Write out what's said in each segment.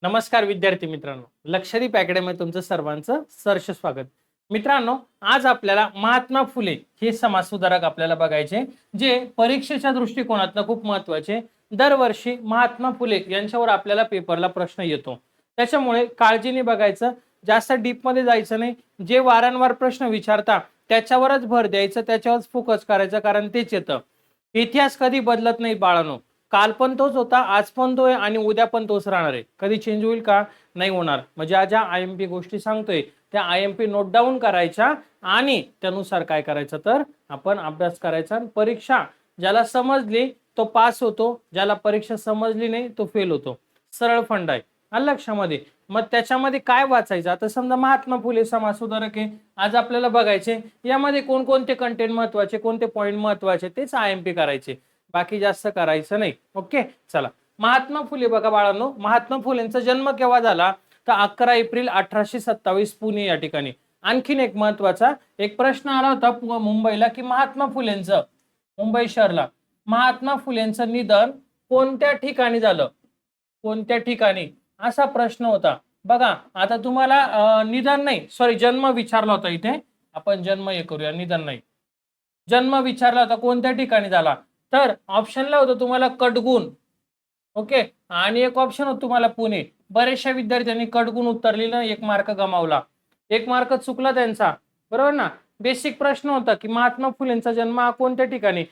नमस्कार विद्यार्थी मित्रांनो, लक्षदीप अकॅडमी तुमचं सर्वांचं सहर्ष स्वागत. मित्रांनो, आज आपल्याला महात्मा फुले हे समाजसुधारक आपल्याला बघायचे, जे परीक्षेच्या दृष्टिकोनातून खूप महत्त्वाचे. दरवर्षी महात्मा फुले यांच्यावर आपल्याला पेपरला प्रश्न येतो, त्याच्यामुळे काळजीने बघायचं, जास्त डीपमध्ये जायचं नाही. जे वारंवार प्रश्न विचारता त्याच्यावरच भर द्यायचं, त्याच्यावरच फोकस करायचं, कारण तेच येतं. इतिहास कधी बदलत नाही बाळांनो. काल पण तोच होता, आज पण तो आहे आणि उद्या पण तोच राहणार आहे. कधी चेंज होईल का? नाही होणार. म्हणजे ज्या IMP गोष्टी सांगतोय त्या IMP नोट डाऊन करायच्या आणि त्यानुसार काय करायचं, तर आपण अभ्यास करायचा. परीक्षा ज्याला समजली तो पास होतो, ज्याला परीक्षा समजली नाही तो फेल होतो. सरळ फंड आहे, आलं लक्षामध्ये. मग त्याच्यामध्ये काय वाचायचं? आता समजा महात्मा फुले समाजसुधारक आहे, आज आपल्याला बघायचे यामध्ये कोणकोणते कंटेंट महत्वाचे, कोणते पॉईंट महत्वाचे, तेच IMP करायचे, बाकी जास्त करायचं नाही. ओके, चला. महात्मा फुले बघा बाळांनो, महात्मा फुलेंचा जन्म केव्हा झाला? तर 11 एप्रिल 1827 पुणे या ठिकाणी. आणखीन एक महत्वाचा एक प्रश्न आला होता मुंबईला, की महात्मा फुलेंचं, मुंबई शहरला महात्मा फुलेंचं निधन कोणत्या ठिकाणी झालं? कोणत्या ठिकाणी, असा प्रश्न होता. बघा आता तुम्हाला निधन नाही, सॉरी, जन्म विचारला होता. इथे आपण जन्म हे करूया, निधन नाही. जन्म विचारला होता कोणत्या ठिकाणी झाला, तर ऑप्शनला होतं तुम्हाला कडगुण, ओके, आणि एक ऑप्शन होतं तुम्हाला पुणे. बरेचशा विद्यार्थ्यांनी कडगुण उत्तर लिहिलं, 1 मार्क गमावला, 1 मार्क चुकला त्यांचा, बरोबर ना. बेसिक प्रश्न होता की महात्मा फुलेंचा जन्म हा कोणत्या ठिकाणी?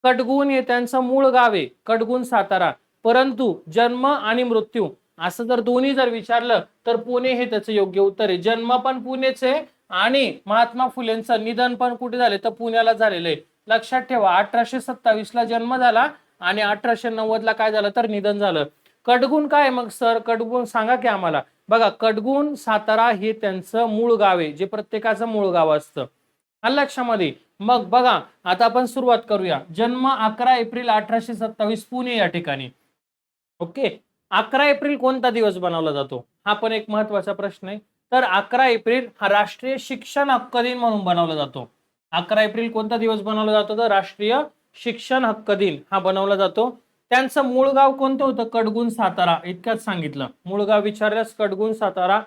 कडगुण हे त्यांचं मूळ गाव आहे, कडगुण सातारा. परंतु जन्म आणि मृत्यू असं जर दोन्ही जर विचारलं तर पुणे हे त्याचं योग्य उत्तर आहे. जन्म पण पुणेच आहे आणि महात्मा फुलेंचं निधन पण कुठे झाले, तर पुण्याला झालेलं आहे. लक्षात ठेवा, 1827 ला जन्म झाला आणि 1890 ला काय झालं, तर निधन झालं. कडगुण काय मग सर? कडगुण सांगा की आम्हाला. बघा, कडगुण सातारा हे त्यांचं मूळ गाव आहे, जे प्रत्येकाचं मूळ गाव असतं, आलं लक्षामध्ये. मग बघा, आता आपण सुरुवात करूया. जन्म 11 एप्रिल 1827 पुणे या ठिकाणी. ओके, 11 एप्रिल कोणता दिवस बनवला जातो? हा पण एक महत्वाचा प्रश्न आहे. तर 11 एप्रिल हा राष्ट्रीय शिक्षण हक्क दिन म्हणून बनवला जातो. 11 एप्रिल कोणता दिवस बनवला जातो? तर राष्ट्रीय शिक्षण हक्क दिन हा बनवला जातो. त्यांचं मूळ गाव कोणतं होतं? कडगुण सातारा, इतकंच सांगितलं. मूळ गाव विचारल्यास कडगुण सातारा.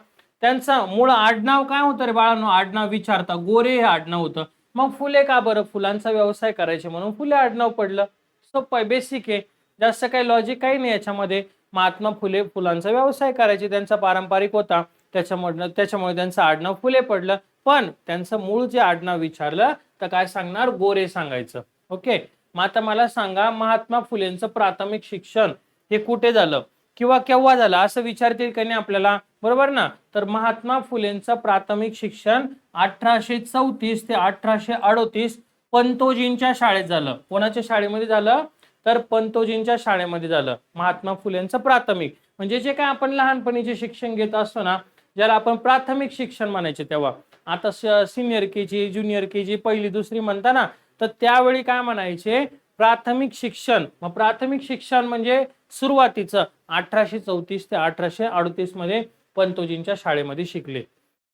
त्यांचं मूळ आडनाव काय होतं रे बाळांनो? आडनाव विचारता, गोरे हे आडनाव होतं. मग फुले का बरं? फुलांचा व्यवसाय करायचे म्हणून फुले आडनाव पडलं. सोपं आहे, बेसिक आहे, जास्त काही लॉजिक काही नाही याच्यामध्ये. महात्मा फुले फुलांचा व्यवसाय करायचे, त्यांचा पारंपरिक होता, त्याच्यामुळे त्यांचं आडनाव फुले पडलं. पण त्यांचं मूळ जे आडनाव विचारलं तर काय सांगणार? गोरे सांगायचं. ओके, मग आता मला सांगा, महात्मा फुलेंचं प्राथमिक शिक्षण हे कुठे झालं किंवा केव्हा झालं, असं विचारतील का नाही आपल्याला, बरोबर ना. तर महात्मा फुलेंचं प्राथमिक शिक्षण 1834 ते 1838 पंतोजींच्या शाळेत झालं. कोणाच्या शाळेमध्ये झालं? तर पंतोजींच्या शाळेमध्ये झालं महात्मा फुलेंचं प्राथमिक. म्हणजे जे काय आपण लहानपणीचे शिक्षण घेत असतो ना, ज्याला आपण प्राथमिक शिक्षण म्हणायचे तेव्हा. आता सिनियर KG, ज्युनियर KG, पहिली दुसरी म्हणता ना, तर त्यावेळी काय म्हणायचे? प्राथमिक शिक्षण. मग प्राथमिक शिक्षण म्हणजे सुरुवातीचं 1834 ते 1838 मध्ये पंतोजींच्या शाळेमध्ये शिकले,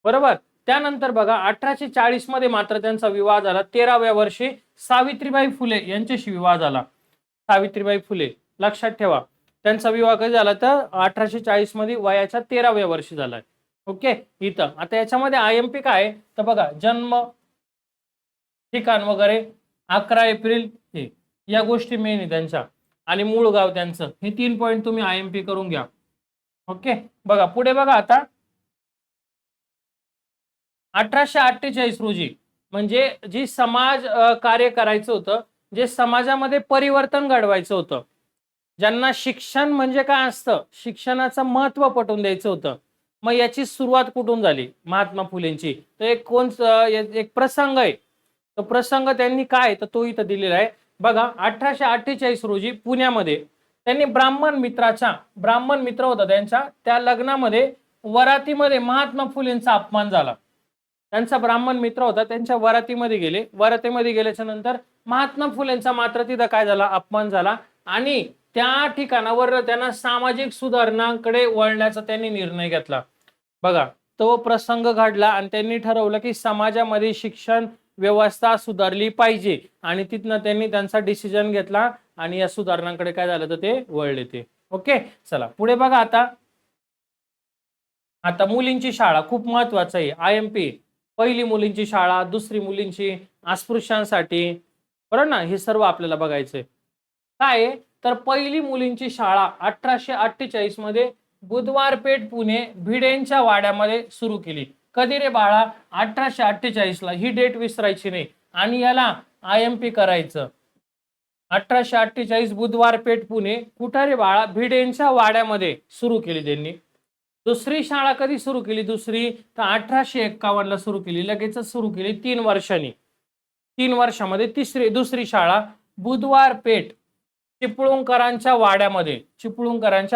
बरोबर. त्यानंतर बघा, 1840 मध्ये मात्र त्यांचा विवाह झाला. 13व्या वर्षी सावित्रीबाई फुले यांच्याशी विवाह झाला. सावित्रीबाई फुले, लक्षात ठेवा, त्यांचा विवाह कधी झाला? तर 1840 मध्ये वयाच्या 13व्या वर्षी झालाय. ओके, इथं आता याच्यामध्ये IMP काय तर बघा, जन्म, ठिकाण वगैरे, 11 एप्रिल हे या गोष्टी मेन आहे त्यांच्या, आणि मूळ गाव त्यांचं. हे 3 पॉईंट तुम्ही IMP करून घ्या. ओके, बघा पुढे बघा आता. 1848 रोजी, म्हणजे जी समाज कार्य करायचं होतं, जे समाजामध्ये परिवर्तन घडवायचं होतं, ज्यांना शिक्षण म्हणजे काय असतं, शिक्षणाचं महत्व पटवून द्यायचं होतं. मग याची सुरुवात कुठून झाली? महात्मा फुलेंची. तर एक प्रसंग आहे, तो प्रसंग त्यांनी काय तर तो इथं दिलेला आहे. बघा, 1848 रोजी पुण्यामध्ये त्यांनी ब्राह्मण मित्र होता त्यांच्या, त्या लग्नामध्ये वरातीमध्ये महात्मा फुलेंचा अपमान झाला. त्यांचा ब्राह्मण मित्र होता, त्यांच्या वरातीमध्ये गेले. वरातीमध्ये गेल्याच्या नंतर महात्मा फुलेंचा मात्र तिथं काय झाला? अपमान झाला. आणि त्या ठिकाणावर त्यांना सामाजिक सुधारणांकडे वळण्याचा त्यांनी निर्णय घेतला. बघा, तो प्रसंग घडला आणि त्यांनी ठरवलं की समाजामध्ये शिक्षण व्यवस्था सुधारली पाहिजे, आणि तिथनं त्यांनी त्यांचा डिसिजन घेतला आणि या सुधारणांकडे काय झालं तर ते वळले ते. ओके, चला पुढे बघा आता. आता मुलींची शाळा खूप महत्वाचं आहे. IMP पहिली मुलींची शाळा, दुसरी मुलींची अस्पृश्यांसाठी, बरोबर ना, हे सर्व आपल्याला बघायचंय. काय आहे तर पहिली मुलींची शाळा 1848 मध्ये बुधवार पेठ पुणे भिडेंच्या वाड्यामध्ये सुरू केली. कधी रे बाळा? 1848 ला. ही डेट विसरायची नाही आणि याला IMP करायचं. 1848 बुधवार पेठ पुणे, कुठं रे बाळा? भिडेंच्या वाड्यामध्ये सुरू केली त्यांनी. दुसरी शाळा कधी सुरू केली? दुसरी तर 1851 ला सुरू केली. लगेचच सुरू केली 3 वर्षांनी. 3 वर्षामध्ये दुसरी शाळा बुधवार पेठ चिपळूणकरांच्या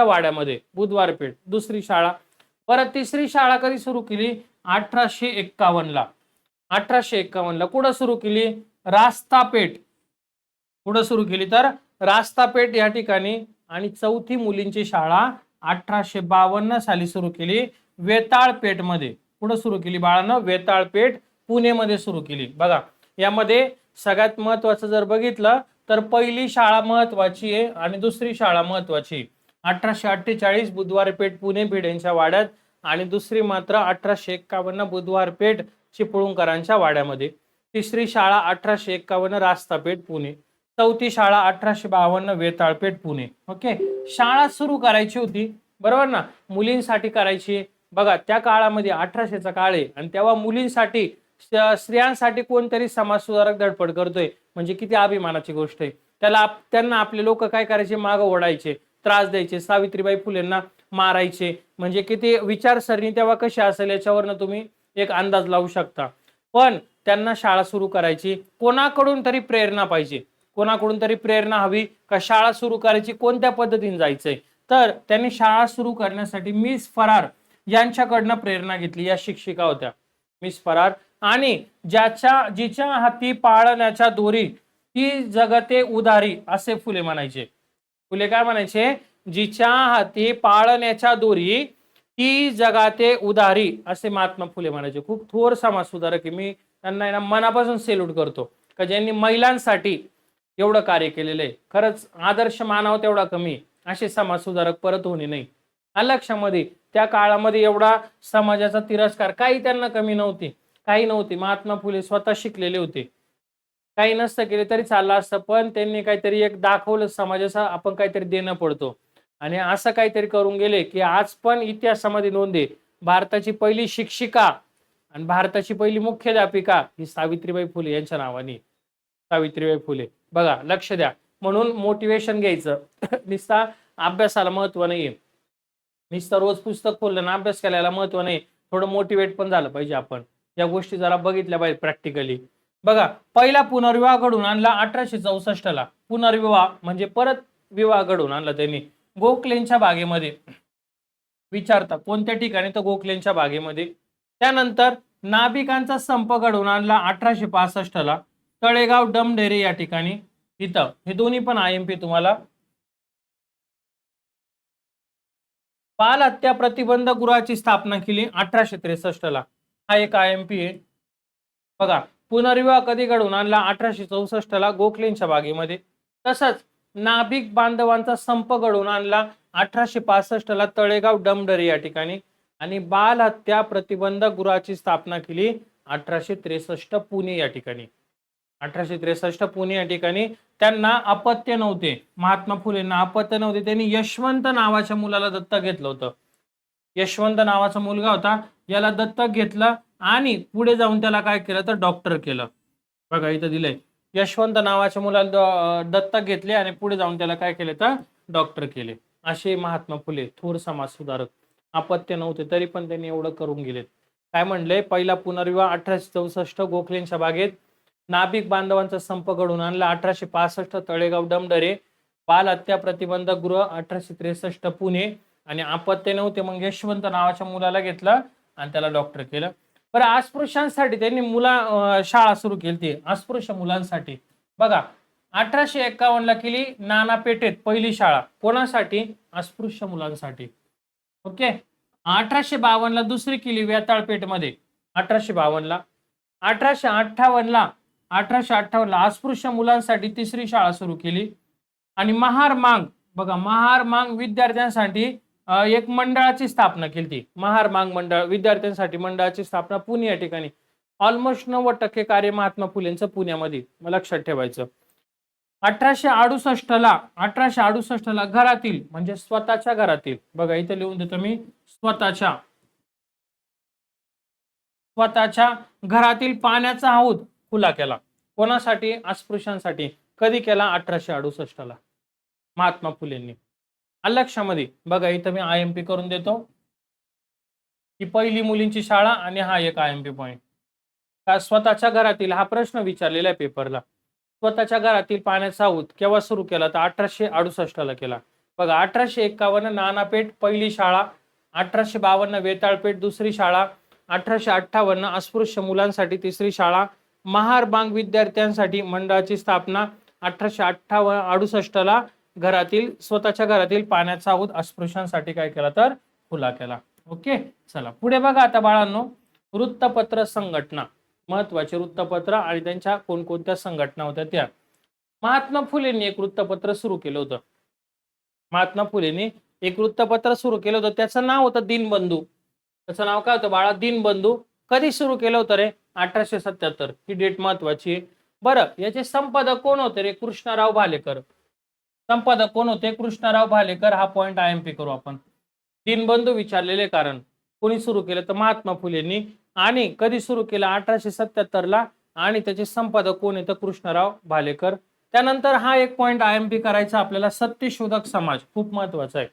वाड्यामध्ये बुधवार पेठ दुसरी शाळा. परत तिसरी शाळा कधी सुरू केली? 1851 ला. 1851 ला कुठं सुरू केली? रास्तापेठ. कुठं सुरू केली? तर रास्तापेठ या ठिकाणी. आणि चौथी मुलींची शाळा 1852 साली सुरू केली वेताळपेठ मध्ये. कुठं सुरू केली बाळांनो? वेताळपेठ पुणेमध्ये सुरू केली. बघा यामध्ये सगळ्यात महत्वाचं जर बघितलं तर पहिली शाळा महत्वाची आहे आणि दुसरी शाळा महत्वाची. 1848 बुधवार पेठ पुणे भिडेंच्या वाड्यात आणि दुसरी मात्र 1851 बुधवार पेठ चिपळूणकरांच्या वाड्यामध्ये. तिसरी शाळा 1851 रास्तापेठ पुणे. चौथी शाळा 1852 वेताळपेठ पुणे. ओके, शाळा सुरू करायची होती बरोबर ना, मुलींसाठी करायची. बघा त्या काळामध्ये 1800चा काळ आहे आणि तेव्हा मुलींसाठी स्त्रियांसाठी कोणतरी समाजसुधारक धडपड करतोय म्हणजे किती अभिमानाची गोष्ट आहे. त्यांना आपले लोक काय करायचे? मागं ओढायचे, त्रास द्यायचे, सावित्रीबाई फुलेंना मारायचे. म्हणजे किती विचारसरणी तेव्हा कशी असेल याच्यावरनं तुम्ही एक अंदाज लावू शकता. पण त्यांना शाळा सुरू करायची, कोणाकडून तरी प्रेरणा पाहिजे, कोणाकडून तरी प्रेरणा हवी का शाळा सुरू करायची, कोणत्या पद्धतीने जायचंय. तर त्यांनी शाळा सुरू करण्यासाठी मिस फरार यांच्याकडनं प्रेरणा घेतली. या शिक्षिका होत्या मिस फरार. आणि जिच्या हाती पाळण्याच्या दोरी ती जगते उधारी असे फुले म्हणायचे. फुले काय म्हणायचे? जिच्या हाती पाळण्याच्या दोरी ती जगाते उधारी असे महात्मा फुले म्हणायचे. खूप थोर समाज सुधारक आहे. मी त्यांना मनापासून सेल्यूट करतो का ज्यांनी महिलांसाठी एवढं कार्य केलेलं आहे. खरंच आदर्श मानावं तेवढा कमी. असे समाज सुधारक परत होणे नाही. लक्षामध्ये त्या काळामध्ये एवढा समाजाचा तिरस्कार, काही त्यांना कमी नव्हती, काही नव्हती. महात्मा फुले स्वतः शिकलेले होते. काही नसतं केले तरी चाललं असतं, पण त्यांनी काहीतरी एक दाखवलं समाजाचा आपण काहीतरी देणं पडतो. आणि असं काहीतरी करून गेले की आज पण इतिहासामध्ये नोंद आहे. भारताची पहिली शिक्षिका आणि भारताची पहिली मुख्याध्यापिका ही सावित्रीबाई फुले यांच्या नावाने. सावित्रीबाई फुले. बघा लक्ष द्या. म्हणून मोटिवेशन घ्यायचं. नुसता अभ्यासाला महत्व नाहीये, नुसतं रोज पुस्तक खोललं ना अभ्यास करायला महत्व नाही. थोडं मोटिवेट पण झालं पाहिजे. आपण या गोष्टी जरा बघितल्या पाहिजे प्रॅक्टिकली. बघा पहिला पुनर्विवाह घडून आणला 1864 ला. पुनर्विवाह म्हणजे परत विवाह घडून आणला त्यांनी गोखलेंच्या बागेमध्ये. विचारता कोणत्या ठिकाणी? तर गोखलेंच्या बागेमध्ये. त्यानंतर नाभिकांचा संप घडवून आणला 1865 ला तळेगाव डमढेरे या ठिकाणी. इथं हे दोन्ही पण IMP तुम्हाला. बाल हत्या प्रतिबंध गृहाची स्थापना केली 1863 ला. हा एक IMP आहे. बघा पुनर्विवाह कधी घडवून आणला? 1864 ला गोखलेंच्या बागेमध्ये. तसंच नाभिक बांधवांचा संप घडवून आणला 1865 ला तळेगाव डमढेरे या ठिकाणी. आणि बाल हत्या प्रतिबंध गृहाची स्थापना केली 1863 पुणे या ठिकाणी. 1863 पुणे या ठिकाणी. त्यांना अपत्य नव्हते, महात्मा फुलेंना अपत्य नव्हते. त्यांनी यशवंत नावाच्या मुलाला दत्तक घेतलं होतं. यशवंत नावाचा मुलगा होता, याला दत्तक घेतलं आणि पुढे जाऊन त्याला काय केलं तर डॉक्टर केलं. बघा इथं दिलंय यशवंत नावाच्या मुलाला दत्तक घेतले आणि पुढे जाऊन त्याला काय केले तर डॉक्टर केले. असे महात्मा फुले थोर समाज सुधारक. अपत्य नव्हते तरी पण त्यांनी एवढं करून गेलेत. काय म्हणले? पहिला पुनर्विवाह 1864 गोखलेंच्या बागेत. नाभिक बांधवांचा संप घडून आणला 1865 तळेगाव डमढेरे. बाल हत्या प्रतिबंध गृह 1863 पुणे. आणि अपत्य नव्हते मग यशवंत नावाच्या मुलाला घेतलं आणि त्याला डॉक्टर केलं. बरं अस्पृश्यांसाठी त्यांनी शाळा सुरू केली अस्पृश्य मुलांसाठी. बघा 1851 ला केली नानापेठेत पहिली शाळा. कोणासाठी? अस्पृश्य मुलांसाठी. ओके. 1852 ला दुसरी केली वेताळपेठ मध्ये 1852 ला. 1858 ला अस्पृश्य मुलांसाठी तिसरी शाळा सुरू केली. आणि महार मांग, बघा महार मांग विद्यार्थ्यांसाठी एक मंडळाची स्थापना केली ती महार मांग मंडळ विद्यार्थ्यांसाठी मंडळाची स्थापना पुणे या ठिकाणी. ऑलमोस्ट 90% कार्य महात्मा फुलेंचं पुण्यामध्ये लक्षात ठेवायचं. 1868ला घरातील म्हणजे स्वतःच्या घरातील, बघा इथे लिहून देतो मी, स्वतःच्या घरातील पाण्याचा हौद खुला केला. कोणासाठी? अस्पृश्यांसाठी. कधी केला? 1868ला महात्मा फुलेंनी. लक्षामध्ये बघा इथं मी IMP करून देतो ही पहिली मुलींची शाळा आणि हा एक IMP पॉइंट. का स्वतःच्या घरातील, हा प्रश्न विचारलेला आहे पेपरला. स्वतःच्या घरातील पाण्याचा हौद केव्हा सुरू केला? तर 1868ला केला. बघा 1851 नानापेठ पहिली शाळा, 1852 वेताळपेठ दुसरी शाळा, 1858 अस्पृश्य मुलांसाठी तिसरी शाळा, महार बांग विद्यार्थ्यांसाठी मंडळाची स्थापना, 1868ला घरातील स्वतःच्या घरातील पाण्याचा हौद अस्पृश्यांसाठी काय केला? तर खुला केला. ओके, चला पुढे बघा आता बाळांनो, वृत्तपत्र संघटना, महत्वाचे वृत्तपत्र आणि त्यांच्या कोणकोणत्या संघटना होत्या त्या. महात्मा फुलेंनी एक वृत्तपत्र सुरू केलं होतं. महात्मा फुलेंनी एक वृत्तपत्र सुरू केलं होतं, त्याचं नाव होतं दिनबंधू. त्याचं नाव काय होतं बाळा? दिनबंधू. कधी सुरू केलं होतं रे? 1877. ही डेट महत्वाची. बरं, याचे संपादक कोण होते रे? कृष्णराव भालेकर. संपादक कोण होते? कृष्णराव भालेकर. हा पॉइंट IMP करू आपण. दिनबंधू विचारलेले कारण, कोणी सुरू केलं? तर महात्मा फुलेंनी. आणि कधी सुरू केलं? 1877ला. आणि त्याचे संपादक कोण येतं? कृष्णराव भालेकर. त्यानंतर हा एक पॉइंट IMP करायचा आपल्याला, सत्यशोधक समाज. खूप महत्वाचा आहे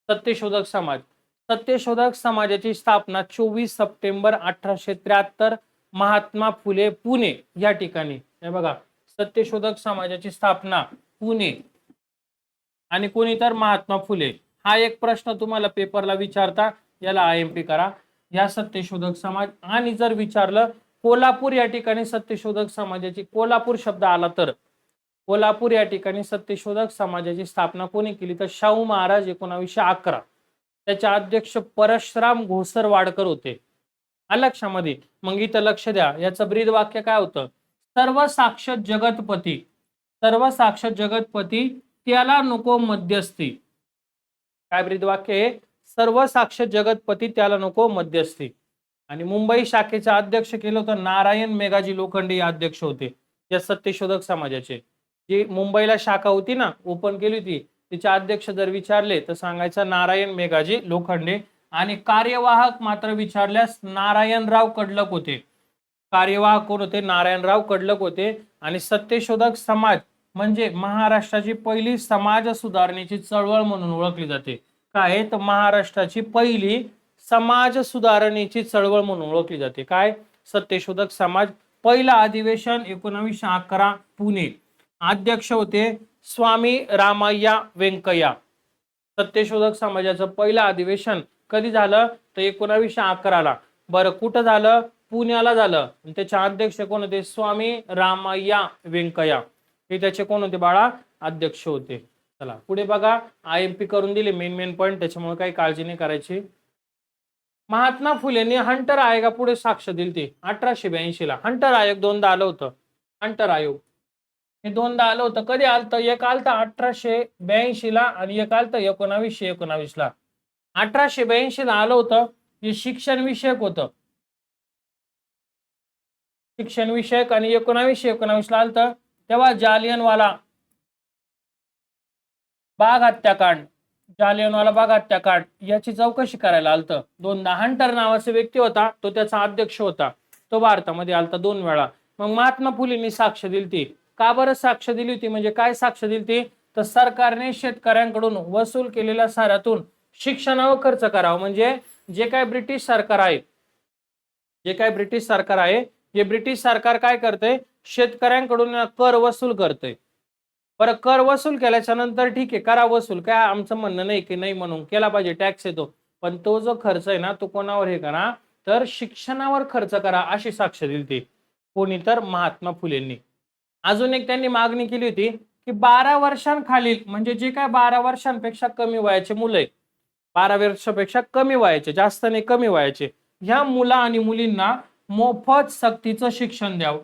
सत्यशोधक समाज. सत्यशोधक समाजाची स्थापना 24 सप्टेंबर 1873 महात्मा फुले पुणे या ठिकाणी. हे बघा, सत्यशोधक समाजाची स्थापना पुणे आणि कोणी? तर महात्मा फुले. हा एक प्रश्न तुम्हाला पेपरला विचारता, याला IMP करा. या सत्यशोधक समाज. आणि जर विचारलं कोल्हापूर या ठिकाणी सत्यशोधक समाजाची, कोल्हापूर शब्द आला तर कोल्हापूर या ठिकाणी सत्यशोधक समाजाची स्थापना कोणी केली? तर शाहू महाराज 1911. त्याचे अध्यक्ष परशुराम घोसरवाडकर होते. लक्षामध्ये. मग इथं लक्ष द्या, याचं ब्रीद वाक्य काय होतं? सर्वसाक्षर जगतपती, सर्वसाक्षर जगतपती त्याला नको मध्यस्थी. काय ब्रीद वाक्य आहे? सर्वसाक्षर जगतपती त्याला नको मध्यस्थी. आणि मुंबई शाखेचे अध्यक्ष केलं होतं नारायण मेघाजी लोखंडे, अध्यक्ष होते या सत्यशोधक समाजाचे. जी मुंबईला शाखा होती ना, ओपन केली होती, तिचे अध्यक्ष जर विचारले तर सांगायचं नारायण मेघाजी लोखंडे. आणि कार्यवाहक मात्र विचारल्यास नारायणराव कडलक होते. कार्यवाहक कोण होते? नारायणराव कडलक होते. आणि सत्यशोधक समाज म्हणजे महाराष्ट्राची पहिली समाज सुधारणेची चळवळ म्हणून ओळखली जाते. काय? तर महाराष्ट्राची पहिली समाज सुधारणेची चळवळ म्हणून ओळखली जाते. काय? सत्यशोधक समाज. पहिलं अधिवेशन 1911 पुणे. अध्यक्ष होते स्वामी रामय्या वेंकय्या. सत्यशोधक समाजाचं पहिलं अधिवेशन कधी झालं? तर 1911ला. बरं, कुठं झालं? पुण्याला झालं. त्याचे अध्यक्ष कोण होते? स्वामी रामय्या वेंकय्या. हे त्याचे कोण होते बाळा? अध्यक्ष होते. चला पुढे बघा, IMP करून दिले मेन पॉइंट, त्याच्यामुळे काही काळजी नाही करायची. महात्मा फुलेंनी हंटर आयोगापुढे साक्ष दिली ती 1882ला. हंटर आयोग दोनदा आलं होतं. हंटर आयोग हे दोनदा आलं होतं. कधी आलं? एक आलं 1882ला आणि एक आलं 1919ला. 1882ला आलं होतं. हे शिक्षण विषयक होतं, शिक्षण विषयक. आणि 1919ला आलं तेव्हा जालियनवाला बाग हत्याकांड, जालियनवाला बाग हत्याकांड याची चौकशी करायला आलतं. दोनदा. हंटर नावाचा व्यक्ती होता, तो त्याचा अध्यक्ष होता. तो भारतामध्ये आलता 2 वेळा. मग महात्मा फुलेंनी साक्ष दिली ती. का बरं साक्ष दिली होती? म्हणजे काय साक्ष दिली ती? तर सरकारने शेतकऱ्यांकडून वसूल केलेल्या साऱ्यातून शिक्षणावर खर्च करावा. म्हणजे जे काय ब्रिटिश सरकार आहे, हे ब्रिटिश सरकार काय करते? शेतकऱ्यांकडून कर वसूल करते. बरं, कर वसूल केल्याच्या नंतर ठीक आहे, करा वसूल, काय आमचं म्हणणं नाही की नाही म्हणून केला पाहिजे, टॅक्स येतो. पण तो जो खर्च आहे ना, तो कोणावर हे करा? तर शिक्षणावर खर्च करा, अशी साक्ष दिली ती. कोणी? तर महात्मा फुलेंनी. अजून एक त्यांनी मागणी केली होती की 12 वर्षांखालील म्हणजे जे काय 12 वर्षांपेक्षा कमी वयाचे मुलं आहे, 12 वर्षापेक्षा कमी वयाचे, जास्त नाही कमी वयाचे, ह्या मुला आणि मुलींना मोफत सक्तीचं शिक्षण द्यावं.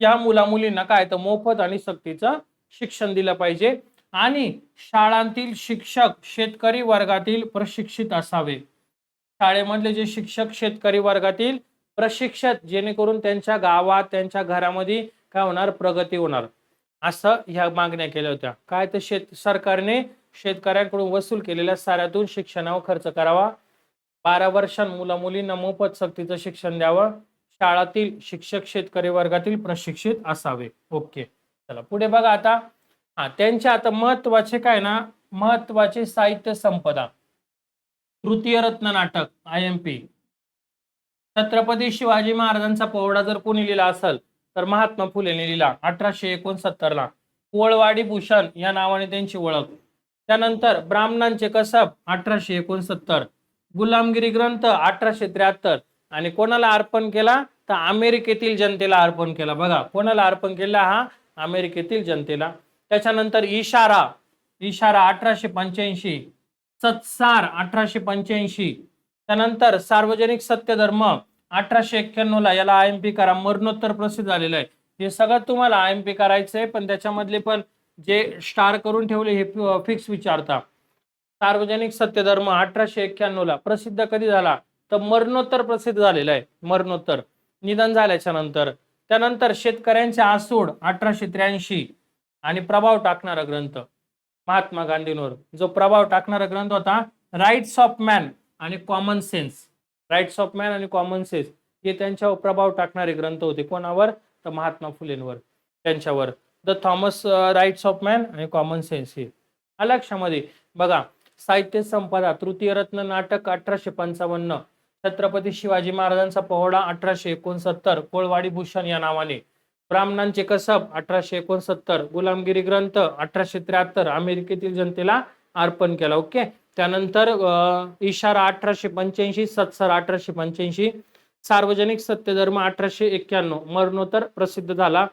या मुला मुलींना काय? तर मोफत आणि सक्तीचं शिक्षण दिलं पाहिजे. आणि शाळांतील शिक्षक शेतकरी वर्गातील प्रशिक्षित असावे. शाळेमधले जे शिक्षक शेतकरी वर्गातील प्रशिक्षित, जेणेकरून त्यांच्या गावात त्यांच्या घरामध्ये काय होणार, प्रगती होणार, असं ह्या मागण्या केल्या होत्या. काय तर सरकारने शेतकऱ्यांकडून वसूल केलेल्या साऱ्यातून शिक्षणावर खर्च करावा. 12 वर्षां मुला मुलींना मोफत सक्तीचं शिक्षण द्यावं. शाळातील शिक्षक शेतकरी वर्गातील प्रशिक्षित असावे. ओके, चला पुढे बघा आता. त्यांच्या आता महत्वाचे काय ना, महत्वाचे साहित्य संपदा. तृतीय रत्न नाटक IMP. छत्रपती शिवाजी महाराजांचा पोवाडा जर कोणी लिहिला असेल तर महात्मा फुलेने लिहिला 1869 ला. कोळवाडी भूषण या नावाने त्यांची ओळख. त्यानंतर ब्राह्मणांचे कसब 1869. गुलामगिरी ग्रंथ 1873. आणि कोणाला अर्पण केला तर अमेरिकेतील जनतेला अर्पण केला. बघा, कोणाला अर्पण केला, हा अमेरिकेतील जनतेला. त्याच्यानंतर इशारा 1885. सत्सार 1885. त्यानंतर सार्वजनिक सत्यधर्म 1891 ला. याला IMP करा, मरणोत्तर प्रसिद्ध झालेलं आहे. हे सगळं तुम्हाला IMP करायचंय, पण त्याच्यामधले पण जे स्टार करून ठेवले हे फिक्स विचारता. सार्वजनिक सत्यधर्म 1891 ला प्रसिद्ध कधी झाला तर मरणोत्तर प्रसिद्ध झालेला आहे, मरणोत्तर, निधन झाल्याच्या नंतर. त्यानंतर शेतकऱ्यांचे आसूड 1883. आणि प्रभाव टाकणारा ग्रंथ महात्मा गांधींवर जो प्रभाव टाकणारा ग्रंथ होता राईट्स ऑफ मॅन आणि Common Sense. Rights of Man आणि कॉमन सेन्स हे त्यांच्यावर प्रभाव टाकणारे ग्रंथ होते. कोणावर तर महात्मा फुलेंवर, त्यांच्यावर. The Thomas Rights of Man आणि कॉमन सेन्स हे लक्षामध्ये. बघा, साहित्य संपदा तृतीय रत्न नाटक 1855. छत्रपती शिवाजी महाराजांचा पोवाडा 1869. कोळवाडी भूषण या नावाने. ब्राह्मणांचे कसब 1869. गुलामगिरी ग्रंथ 1873. अमेरिकेतील जनतेला अर्पण केला. ओके. त्यानंतर इशारा 1885. सत्सार 1885. सार्वजनिक सत्यधर्म 1891. मरणोत्तर प्रसिद्ध झाला.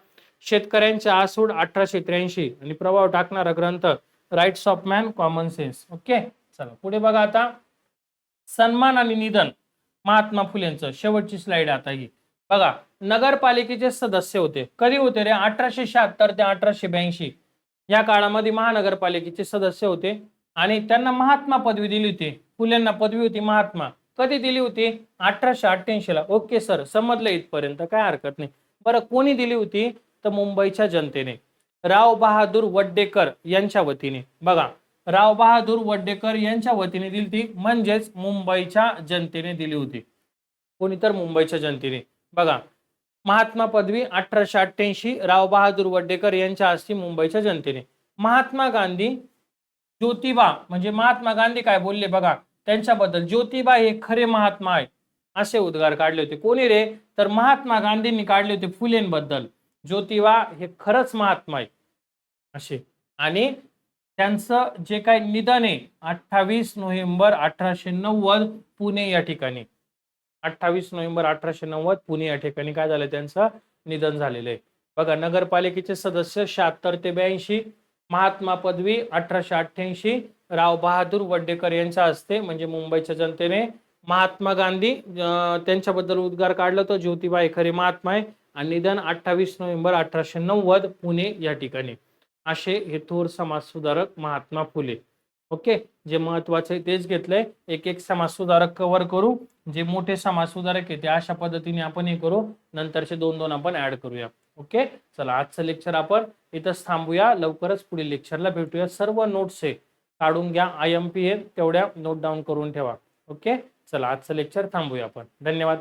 शेतकऱ्यांचे आसूड 1883. आणि प्रभाव टाकणारा ग्रंथ Rights of Man, Common Sense. Okay, चला पुढे बघा आता. सन्मान आणि निधन महात्मा फुलेंचं, शेवटची स्लाइड आता ही बघा. नगरपालिकेचे सदस्य होते, कधी होते रे, 1876 ते 1882 या काळामध्ये महानगरपालिकेचे सदस्य होते. आणि त्यांना महात्मा पदवी दिली होती. फुलेंना पदवी होती महात्मा. कधी दिली होती 1888 ला. ओके सर, समजलं इथपर्यंत, काय हरकत नाही. बरं, कोणी दिली होती तर मुंबईच्या जनतेने, राव बहादूर वड्डेकर यांच्या वतीने. बघा, राव बहादूर वड्डेकर यांच्या वतीने दिली ती, म्हणजेच मुंबईच्या जनतेने दिली होती. कोणी तर मुंबईच्या जनतेने. बघा, महात्मा पदवी 1888 राव बहादूर वड्डेकर यांच्या हस्ते मुंबईच्या जनतेने. महात्मा गांधी ज्योतिबा, म्हणजे महात्मा गांधी काय बोलले बघा त्यांच्याबद्दल, ज्योतिबा हे खरे महात्मा आहे असे उद्गार काढले होते. कोणी रे तर महात्मा गांधींनी काढले होते फुलेंबद्दल. ज्योतिबा हे खरंच महात्मा आहे असे. आणि त्यांचं जे काही निधन आहे 28 नोव्हेंबर 1890 पुणे या ठिकाणी. 28 नोव्हेंबर 1890 पुणे या ठिकाणी काय झालं, त्यांचं निधन झालेलं आहे. बघा, नगरपालिकेचे सदस्य 76 ते 82. महात्मा पदवी 1888 राव बहादूर वड्डेकर यांच्या हस्ते, म्हणजे मुंबईच्या जनतेने. महात्मा गांधी त्यांच्याबद्दल उद्गार काढला तो, ज्योतिबा हे खरे महात्मा आहे. आणि निधन 28 नोव्हेंबर 1890 पुणे या ठिकाणी. असे हे थोर समाज सुधारक महात्मा फुले. ओके, जे महत्वाचे तेच घेतलंय. एक एक समाज सुधारक कव्हर करू. जे मोठे समाज सुधारक आहे ते अशा पद्धतीने आपण हे करू, नंतरचे 2-2 आपण ऍड करूया. ओके, चला आजचं लेक्चर आपण इथंच थांबूया. लवकरच पुढील लेक्चरला भेटूया. सर्व नोट्स आहे काढून घ्या, IMP आहे तेवढ्या नोट डाऊन करून ठेवा. ओके, चला आजचं लेक्चर थांबूया आपण. धन्यवाद.